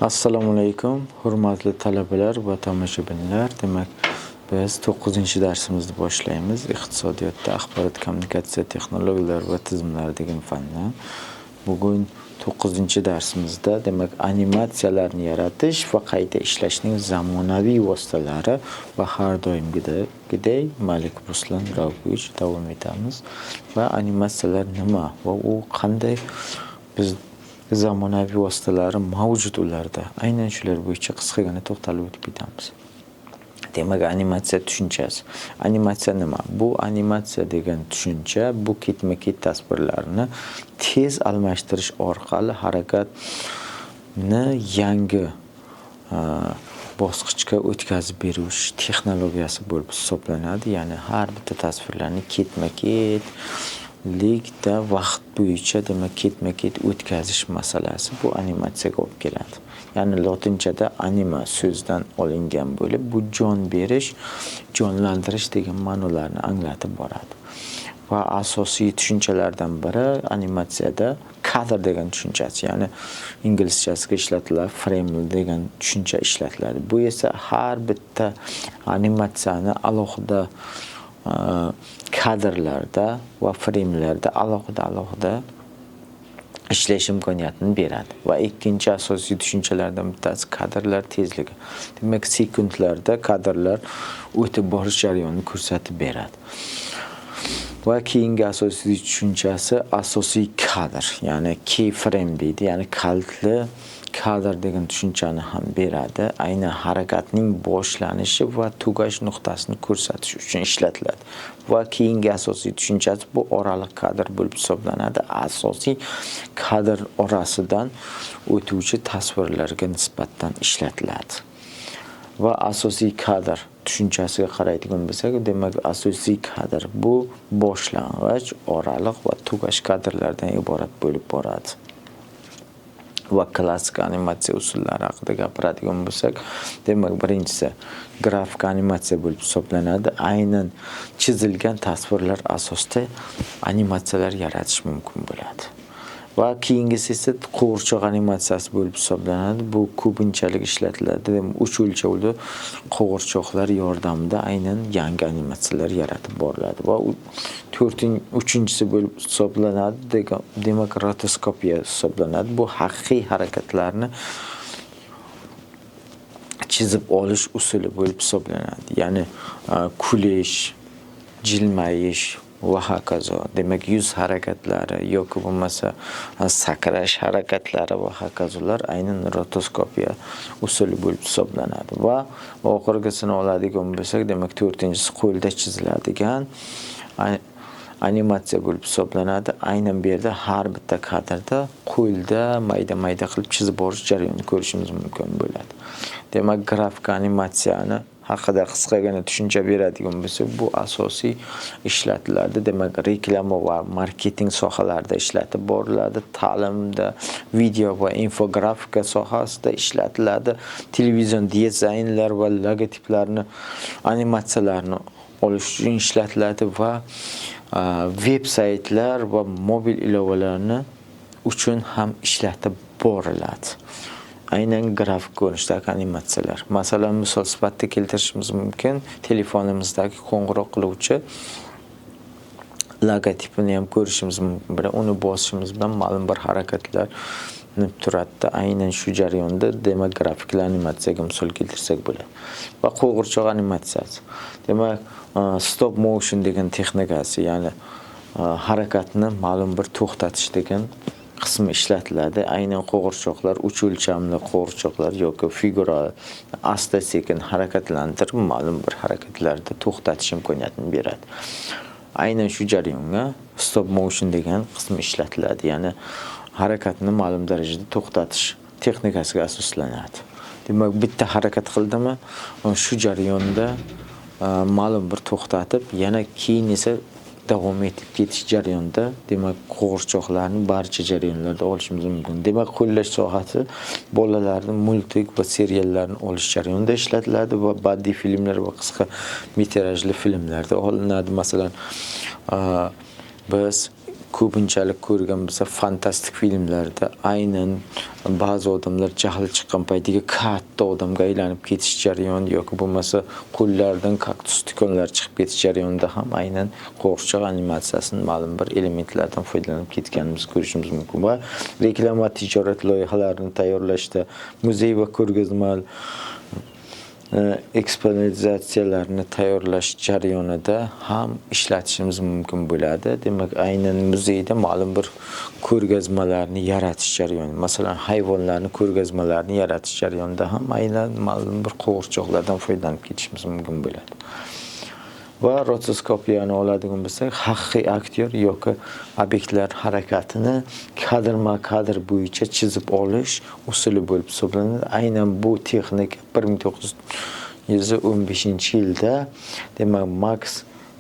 Assalomu alaykum, hurmatli talabalar va tomoshabinlar. Demak, biz 9-darsimizni boshlaymiz. Iqtisodiyotda axborot kommunikatsiya texnologiyalari va tizimlari degan fandan. Bugun 9-darsimizda demak animatsiyalarni yaratish va qayta ishlashning zamonaviy vositalari va har doimgidek Malik Ruslan Raufovich davom etamiz. Va animatsiyalar nima va u qanday biz zamonaviy vositalari mavjud ularda. Aynan shular bo'yicha qisqagina to'xtalib o'tib ketamiz. Demak, animatsiya tushunchasi. Animatsiya nima? Bu animatsiya degan tushuncha bu ketma-ket tasvirlarni tez almashtirish orqali harakatni yangi bosqichga o'tkazib berish texnologiyasi bo'lib hisoblanadi. Ya'ni har bitta tasvirlarni ketma-ket likda vaqt bo'yicha demak ketma-ket o'tkazish masalasi bu animatsiyaga olib keladi. Ya'ni lotinchada anima so'zdan olingan bo'lib, bu jon berish, jonlantirish degan ma'nolarni anglatib boradi. Va asosiy tushunchalardan biri animatsiyada kadr degan tushunchasi, ya'ni inglizchasiga ishlatiladi frame degan tushuncha ishlatiladi. Bu esa har bitta animatsiyani alohida kadrlarda va framelarda alohida ishlash imkoniyatini beradi. Va ikkinchi asosiy tushunchalardan bittasi kadrlar tezligi. Demak, sekundlarda kadrlar o'tib borish jarayonini ko'rsatib beradi. Va keyingi asosiy tushunchasi asosiy kadr, ya'ni keyframe deydi, ya'ni kaltli kadr degan tushunchani ham beradi. Aynan harakatning boshlanishi va tugash nuqtasini ko'rsatish uchun ishlatiladi. Va keyingi asosiy tushunchasi bu oraliq kadr bo'lib hisoblanadi. Asosiy kadr orasidan o'tuvchi tasvirlarga nisbatan ishlatiladi. Va asosiy kadr tushunchasiga qaraydigan bo'lsak, demak asosiy kadr bu boshlang'ich, oraliq va tugash kadrlardan iborat bo'lib boradi. Va klassik animatsiya usullari haqida gapiradigan bo'lsak, demak birinchisi grafik animatsiya bo'lib hisoblanadi. Aynan chizilgan tasvirlar asosida animatsiyalar yaratish mumkin bo'ladi. Va keyingisi esa qo'g'irchoq animatsiyasi bo'lib hisoblanadi. Bu ko'pinchalik ishlatiladi. Uch o'lchovli qo'g'irchoqlar yordamida aynan yangi animatsiyalar yaratib boriladi. Va uchinchisi bo'lib hisoblanadi, demak rotoskopiya hisoblanadi. Bu haqiqiy harakatlarni chizib olish usuli bo'lib hisoblanadi. Ya'ni kulish, jilmayish va hokazo. Demak, yuz harakatlari yoki bo'lmasa sakrash harakatlari va hokazolar aynan rotoskopiya usuli bo'lib hisoblanadi. Va oxirgisini oladigan bo'lsak, demak 4-inchisi qo'lda chiziladigan animatsiya bo'lib hisoblanadi. Aynan bu yerda har bitta kadrda qo'lda mayda-mayda qilib chizib borish jarayonini ko'rishimiz mumkin bo'ladi. Demak, grafik animatsiyani haqida qisqagina tushuncha beradigan bo'lsak, bu asosiy ishlatiladi. Demak, reklama va marketing sohalarida ishlatib boriladi, ta'limda, video va infografika sohasida ishlatiladi, televizion dizaynlar va logotiplarni animatsiyalarni olish uchun ishlatiladi va veb-saytlar va mobil ilovalarni uchun ham ishlatib boriladi. Aynan grafik ko'rinishdagi animatsiyalar. Masalan, misol sifatida keltirishimiz mumkin. Telefonimizdagi qo'ng'iroq qiluvchi logotipini ham ko'rishimiz mumkin. Uni bosishimiz bilan ma'lum bir harakatlanib turadi. Aynan shu jarayonda demak grafik animatsiyaga misol keltirsak bo'ladi. Va qo'g'irchoq animatsiyasi. Demak, stop motion degan texnikasi, ya'ni harakatni ma'lum bir to'xtatish degan qismi ishlatiladi. Aynan qo'g'irchoqlar, uch o'lchamli qo'g'irchoqlar yoki figura asta-sekin harakatlantirib, ma'lum bir harakatlarda to'xtatish imkoniyatini beradi. Aynan shu jarayonga stop motion degan qism ishlatiladi. Ya'ni harakatni ma'lum darajada to'xtatish texnikasiga asoslanadi. Demak, bitta harakat qildimi, shu jarayonda ma'lum bir to'xtatib, yana keyin esa davom etib ketish jarayonida demak qo'g'irchoqlarni barcha jarayonlarda olishimiz mumkin. Demak, qo'llash sohasi bolalarning multik va seriallarni olish jarayonida ishlatiladi va badiiy filmlar va qisqa metrajli filmlarda olinadi. Masalan, biz ko'pinchalik ko'rgan bo'lsa, fantastik filmlarda aynan ba'zi odamlar jahli chiqqan paytiga katta odamga aylanib ketish jarayoni yoki bo'lmasa qo'llaridan kaktus tikonlar chiqib ketish jarayonida ham aynan qo'rg'oqchiq animatsiyasining ma'lum bir elementlardan foydalanib ketganimizni ko'rishimiz mumkin. Va reklama va tijorat loyihalarini tayyorlashda, muzey va ko'rgazma ekspozitsiyalarni tayyorlash jarayonida ham ishlatishimiz mumkin bo'ladi. Demak, aynan muzeyda ma'lum bir ko'rgazmalarni yaratish jarayoni, masalan, hayvonlarning ko'rgazmalarini yaratish jarayonida ham aynan ma'lum bir qo'g'irchoqlardan foydalanib ketishimiz mumkin bo'ladi. Va rotoskopiyani oladigan bo'lsak, haqiqiy aktyor yoki obyektlar harakatini kadrma-kadr bo'yicha chizib olish usuli bo'lib hisoblanadi. Aynan bu texnika 1915-yilda, demak, Max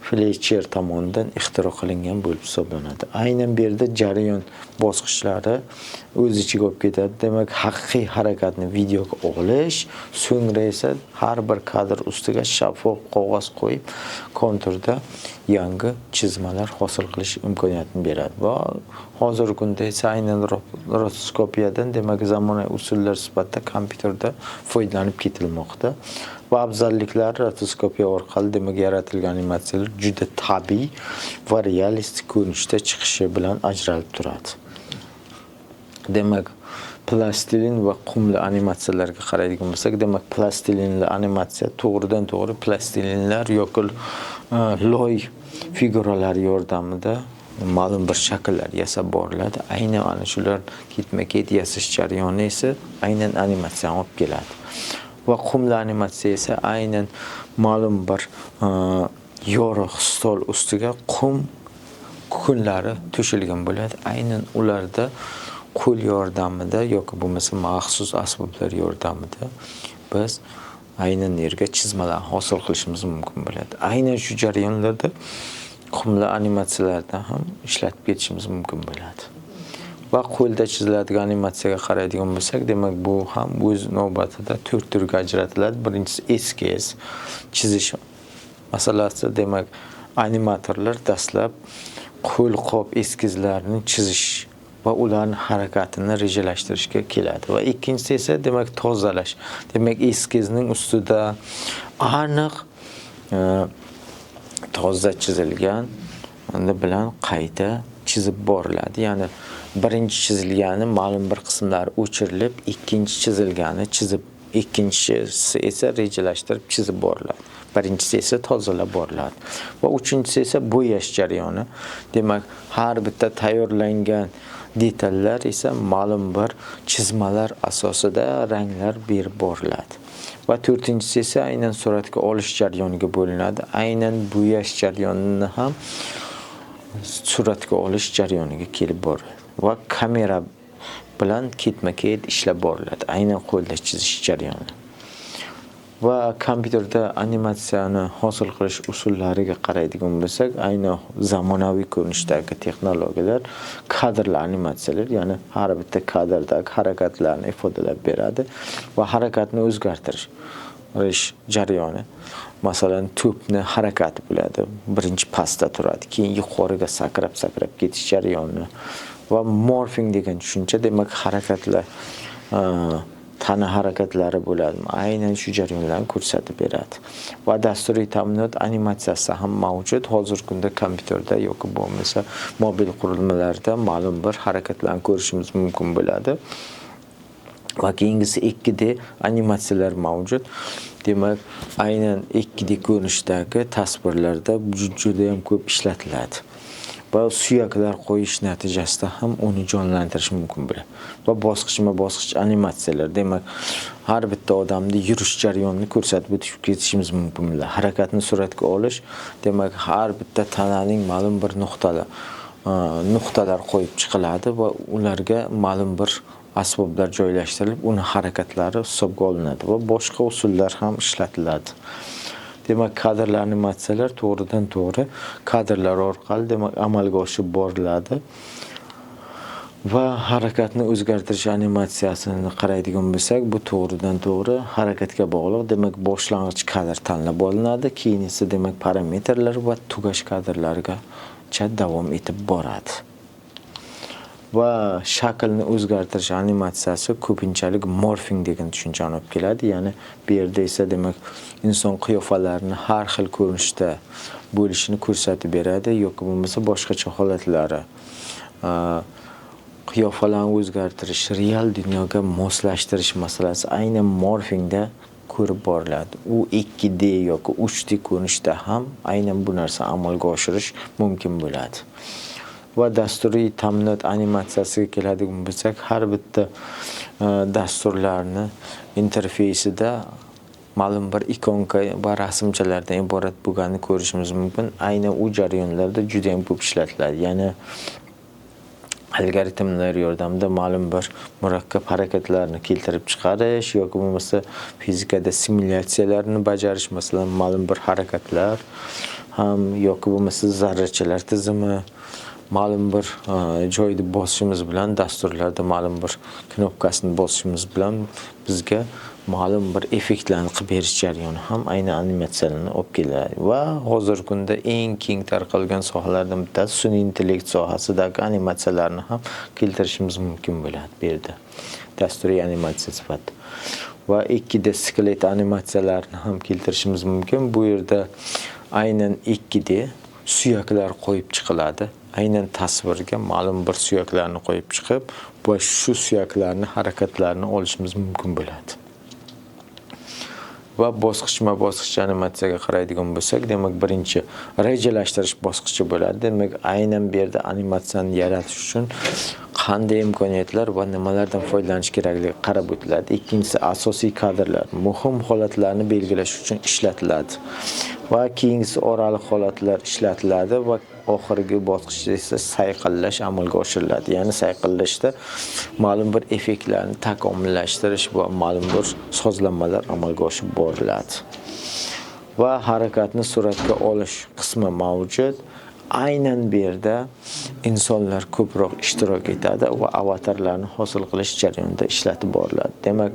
Fleischer tomonidan ixtiro qilingan bo'lib hisoblanadi. Aynan bu yerda jarayon bosqichlari o'z ichiga olib ketadi. Demak, haqiqiy harakatni videoga olish, so'ngra esa har bir kadr ustiga shaffof qog'oz qo'yib, konturda yangi chizmalar hosil qilish imkoniyatini beradi. Va hozirgi kunda esa aynan rotoskopiyadan, demak, zamonaviy usullar sifatida kompyuterda foydalanib ketilmoqda. Va afzalliklari rotoskopiya orqali, demak, yaratilgan animatsiyalar juda tabiiy va realistik ko'rinishda chiqishi bilan ajralib turadi. Demak, plastilin va qumli animatsiyalarga qaraydigan bo'lsak, demak, plastilinli animatsiya to'g'ridan to'g'ri plastilinlar yoki loy figuralar yordamida ma'lum bir shakllar yasab boriladi. Aynan ana shular ketma-ket yasash jarayoni esa aynan animatsiyani olib keladi. Va qumli animatsiya esa aynan ma'lum bir yorug' stol ustiga qum kukunlari to'shilgan bo'ladi. Aynan ularda qo'l yordamida yoki bo'lmasa maxsus asboblar yordamida biz aynan yerga chizmalar hosil qilishimiz mumkin bo'ladi. Aynan shu jarayonlarda qumli animatsiyalardan ham ishlatib ketishimiz mumkin bo'ladi. Va qo'lda chiziladigan animatsiyaga qaraydigan bo'lsak, demak, bu ham o'z navbatida 4 turga ajratiladi. Birinchisi eskez, chizish masalasi. Demak, animatorlar dastlab qo'lqop eskizlarini chizish va ularning harakatini rejalashtirishga keladi. Va ikkinchisi esa, demak, tozalash. Demak, eskizning ustida aniq toza chizilgan bilan qayta chizib boriladi. Ya'ni birinchi chizilgani ma'lum bir qismlari o'chirilib, ikkinchi chizilgani chizib, ikkinchisi esa rejalashtirib chizib boriladi. Birinchisi esa tozalab boriladi. Va uchinchisi esa bo'yash jarayoni. Demak, har bitta tayyorlangan detallar esa ma'lum bir chizmalar asosida ranglar berib boriladi. Va to'rtinchisi esa aynan suratga olish jarayoniga bo'linadi. Aynan bo'yash jarayonini ham suratga olish jarayoniga kelib boradi. Va kamera bilan ketma-ket ishlab boriladi. Aynan qo'lda chizish jarayoni. Va kompyuterda animatsiyani hosil qilish usullariga qaraydigan bo'lsak, aynan zamonaviy ko'rinishdagi texnologiyalar kadrli animatsiyalar, ya'ni har bitta kadrdagi harakatlarni ifodalab beradi va harakatni o'zgartirish jarayoni. Masalan, to'pni harakati bo'ladi. Birinchi pastda turadi, keyin yuqoriga sakrab ketish jarayoni. Va morfing degan tushuncha, demak, harakatlar tana harakatlari bo'ladi. Aynan shu jarayonlarni ko'rsatib beradi. Va dasturiy ta'minot animatsiyasi ham mavjud. Hozirgi kunda kompyuterda yoki bo'lmasa mobil qurilmalarda ma'lum bir harakatlarni ko'rishimiz mumkin bo'ladi. Va keyingisi 2D animatsiyalar mavjud. Demak, aynan 2D ko'rinishdagi tasvirlarda juda ham ko'p ishlatiladi. Va suyaklar qo'yish natijasida ham uni jonlantirish mumkin bo'ladi. Va bosqichma-bosqich animatsiyalar, demak, har bitta odamning yurish jarayonini ko'rsatib o'tib ketishimiz mumkin bo'ladi. Harakatni suratga olish, demak, har bitta tananing ma'lum bir nuqtalar qo'yib chiqiladi va ularga ma'lum bir asboblar joylashtirilib, uni harakatlari hisobga olinadi va boshqa usullar ham ishlatiladi. Demak, kadrli animatsiyalar to'g'ridan to'g'ri kadrlar orqali, demak, amalga oshirib boriladi. Va harakatni o'zgartirish animatsiyasini qaraydigan bo'lsak, bu to'g'ridan to'g'ri harakatga bog'liq. Demak, boshlang'ich kadr tanlab olinadi, keyin esa, demak, parametrlar va tugash kadrlargacha davom etib boradi. va shaklni o'zgartirish animatsiyasi ko'pinchalik morfing degan tushunchani olib keladi. Ya'ni bu yerda esa demak inson qiyofalarini har xil ko'rinishda bo'lishini ko'rsatib beradi yoki bo'lmasa boshqacha holatlari. Qiyofalarni o'zgartirish, real dunyoga moslashtirish masalasi aynan morfingda ko'rib boriladi. U 2D yoki 3D ko'rinishda ham aynan bu narsa amalga oshirish mumkin bo'ladi. Va dasturiy ta'minot animatsiyasiga keladigan bo'lsak, har bitta dasturlarni interfeysida ma'lum bir ikonka va rasmchalardan iborat bo'lganini ko'rishimiz mumkin. Aynan u jarayonlarda juda ham ko'p ishlatiladi. Ya'ni algoritmlar yordamida ma'lum bir murakkab harakatlarni keltirib chiqarish yoki bo'lmasa fizikada simulyatsiyalarni bajarish, masalan, ma'lum bir harakatlar ham yoki bo'lmasa zarrachalar tizimi ma'lum bir joyda bosishimiz bilan, dasturlarda ma'lum bir knopkasini bosishimiz bilan bizga ma'lum bir effektlarni qilib berish jarayoni ham aynan animatsiyalarni olib keladi. Va hozirgi kunda eng keng tarqalgan sohalardan bittasi sun'iy intellekt sohasidagi animatsiyalarni ham keltirishimiz mumkin bo'ladi bu yerda. Dasturiy animatsiya sifatida. Va 2D skelet animatsiyalarini ham keltirishimiz mumkin. Bu yerda aynan 2D suyaklar qo'yib chiqiladi. Aynan tasvirga ma'lum bir suyaklarni qo'yib chiqib, va shu suyaklarni harakatlarini olishimiz mumkin bo'ladi. Va bosqichma-bosqich animatsiyaga qaraydigan bo'lsak, demak birinchi rejalashtirish bosqichi bo'ladi. Demak, aynan bu yerda animatsiyani yaratish uchun qanday imkoniyatlar va nimalardan foydalanish kerakligi qarab o'tiladi. Ikkinchisi asosiy kadrlar, muhim holatlarni belgilash uchun ishlatiladi. Va keyingisi oraliq holatlar ishlatiladi va oxirgi bosqichda esa sayqallash amalga oshiriladi. Ya'ni sayqallashda ma'lum bir effektlarni takomillashtirish va ma'lum bir sozlanmalar amalga oshib boriladi. Va harakatni suratga olish qismi mavjud. Aynan bu yerda insonlar ko'proq ishtirok etadi va avatarlarni hosil qilish jarayonida ishlatib boriladi. Demak,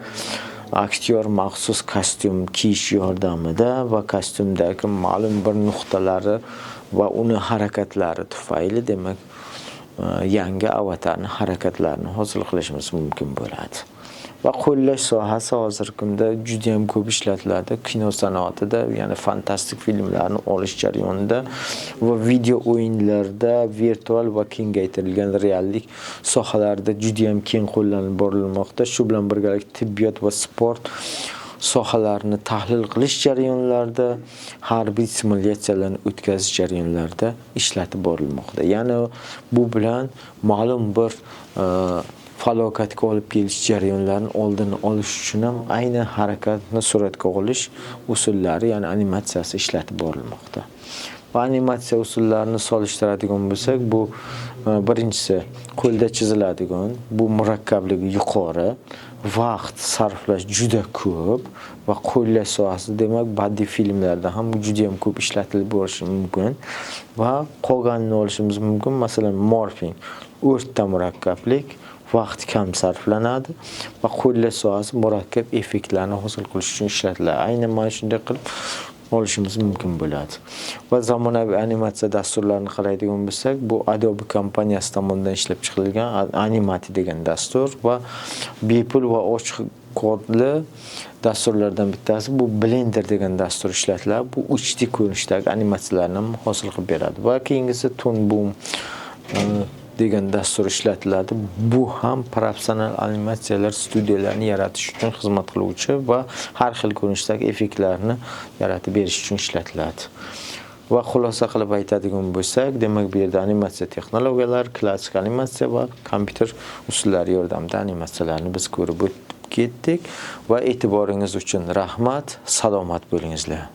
aktyor maxsus kostyum kiyish yordamida va kostyumdagi ma'lum bir nuqtalari va uni harakatlari tufayli demak yangi avatarni harakatlarini hosil qilishimiz mumkin bo'ladi. Va qo'llash sohasi hozirgi kunda juda ham ko'p ishlatiladi. Kino sanoatida, ya'ni fantastik filmlarni olish jarayonida va video o'yinlarda, virtual va kengaytirilgan reallik sohalarida juda ham keng qo'llanilib borilmoqda. Shu bilan birgalikda tibbiyot va sport sohalarini tahlil qilish jarayonlarida, harbiy simulyatsiyalarni o'tkazish jarayonlarida ishlatib borilmoqda. Ya'ni bu bilan ma'lum bir falokatga olib kelish jarayonlarini oldini olish uchun ham aynan harakatni suratga olish usullari, ya'ni animatsiyasi ishlatib borilmoqda. Va animatsiya usullarini solishtiradigan bo'lsak, bu birinchisi qo'lda chiziladigan, bu murakkabligi yuqori, vaqt sarflash juda ko'p va qo'llash sohasida demak badiiy filmlarda ham juda ham ko'p ishlatilib borishi mumkin va qolganini olishimiz mumkin. Masalan, morfing o'rta murakkablik, vaqt kam sarflanadi va qo'llash sohasi murakkab effektlarni hosil qilish uchun ishlatiladi. Aynan mana shunday qilib olishimiz mumkin bo'ladi. Va zamonaviy animatsiya dasturlarini qaraydigan bo'lsak, bu Adobe kompaniyasi tomonidan ishlab chiqarilgan Animati degan dastur va bepul va ochiq kodli dasturlardan bittasi bu Blender degan dastur ishlatiladi. Bu 3D ko'rinishdagi animatsiyalarni hosil qilib beradi. Va keyingisi Toon Boom degan dastur ishlatiladi. Bu ham professional animatsiyalar studiyalarini yaratish uchun xizmat qiluvchi va har xil ko'rinishdagi effektlarni yaratib berish uchun ishlatiladi. Va xulosa qilib aytadigan bo'lsak, demak bu yerda animatsiya texnologiyalari, klassik animatsiya va kompyuter usullari yordamida animatsiyalarni biz ko'rib o'tib ketdik va e'tiboringiz uchun rahmat, salomat bo'lingizlar.